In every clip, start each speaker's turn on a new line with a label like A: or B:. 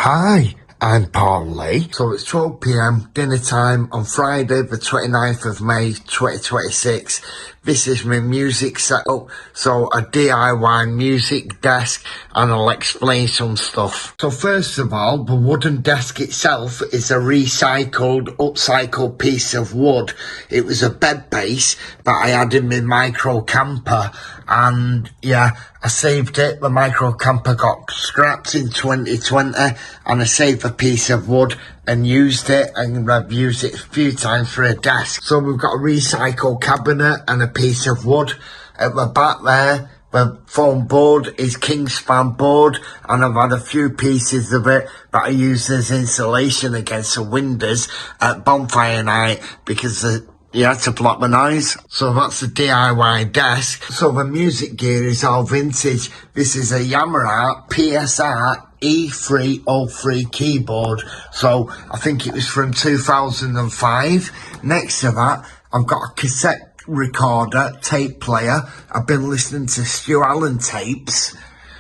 A: Hi, I'm Paul Lee. So it's 12 p.m, dinner time on Friday the 29th of May 2026. This is my music setup, so a DIY music desk, and I'll explain some stuff. So first of all, the wooden desk itself is a upcycled piece of wood. It was a bed base that I had in my micro camper, and yeah, I saved it. The micro camper got scrapped in 2020, and I saved a piece of wood and used it, and I've used it a few times for a desk. So we've got a recycled cabinet and a piece of wood. At the back there, the foam board is Kingspan board, and I've had a few pieces of it that I use as insulation against the windows at bonfire night because you had to block the noise. So that's the DIY desk. So the music gear is all vintage. This is a Yamaha PSR-E303 keyboard. So I think it was from 2005. Next to that, I've got a cassette recorder, tape player. I've been listening to Stu Allen tapes.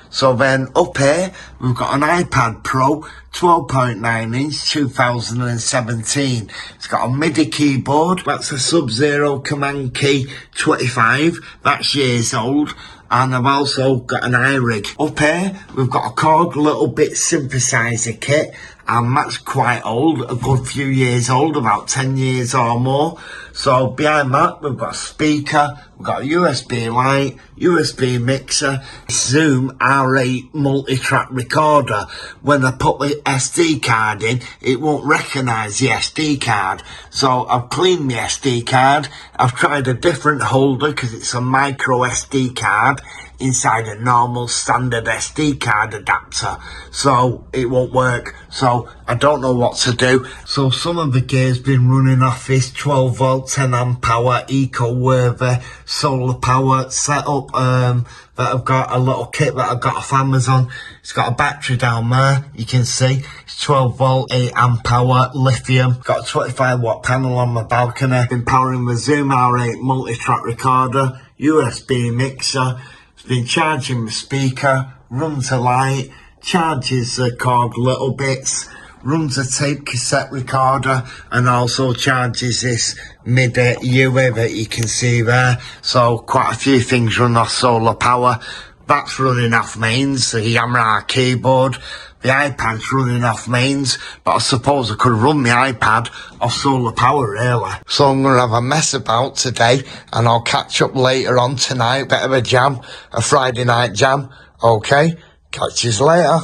A: So then up here, we've got an iPad Pro, 12.9 inch, 2017. It's got a MIDI keyboard. That's a Sub-Zero Command Key 25. That's years old. And I've also got an iRig. Up here, we've got a Korg Little Bit synthesizer kit. And that's quite old, a good few years old, about 10 years or more. So behind that, we've got a speaker, we've got a USB light, USB mixer, Zoom R8 multi-track recorder. When I put the SD card in, it won't recognise the SD card. So I've cleaned the SD card. I've tried a different holder because it's a micro SD card inside a normal standard SD card adapter, so it won't work. So I don't know what to do. So some of the gear's been running off this 12 volt 10 amp hour eco-worthy solar power setup that I've got, a little kit that I've got off Amazon. It's got a battery down there, you can see. It's 12 volt 8 amp hour lithium. Got a 25 watt panel on my balcony. Been powering the Zoom R8 multi-track recorder, USB mixer. Been charging the speaker, runs a light, charges the Korg Little Bits, runs a tape cassette recorder, and also charges this MIDI UE that you can see there. So quite a few things run off solar power. That's running off mains, the Yamaha keyboard. The iPad's running off mains, but I suppose I could run the iPad off solar power, really. So I'm going to have a mess about today, and I'll catch up later on tonight. Bit of a jam, a Friday night jam. Okay, catch you later.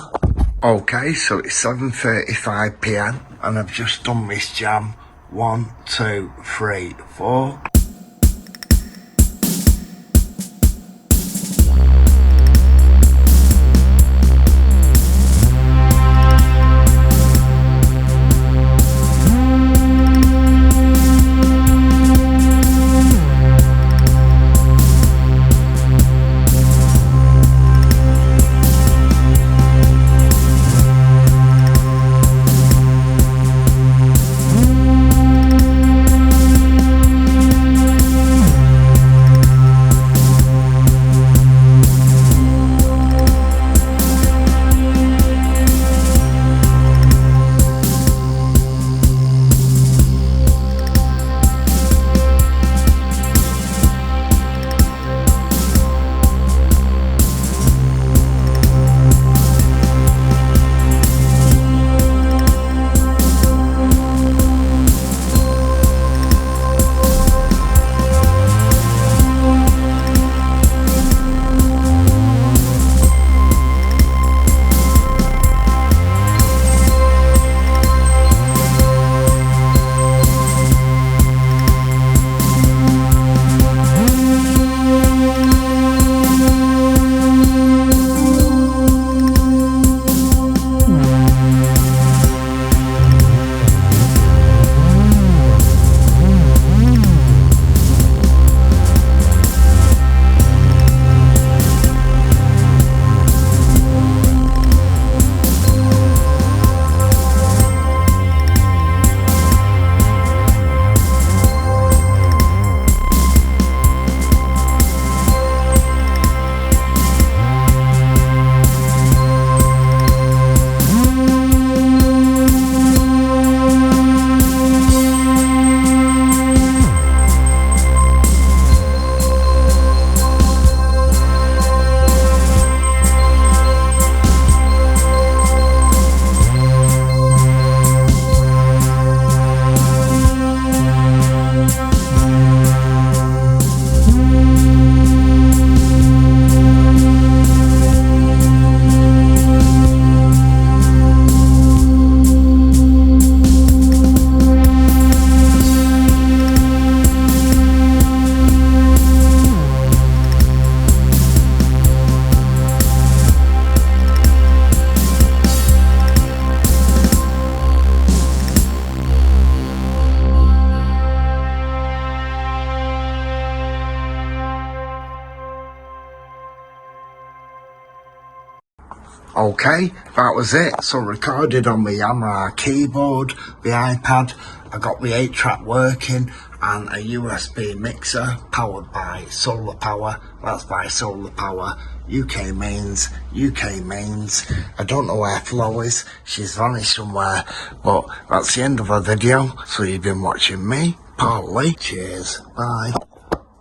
A: Okay, so it's 7:35 p.m, and I've just done this jam. 1, 2, 3, 4. Okay, that was it. So recorded on my Yamaha keyboard, the iPad. I got the 8-track working and a USB mixer powered by solar power. That's by solar power. UK mains. I don't know where Flo is. She's vanished somewhere. But that's the end of our video. So you've been watching me, Paul Lee. Cheers. Bye.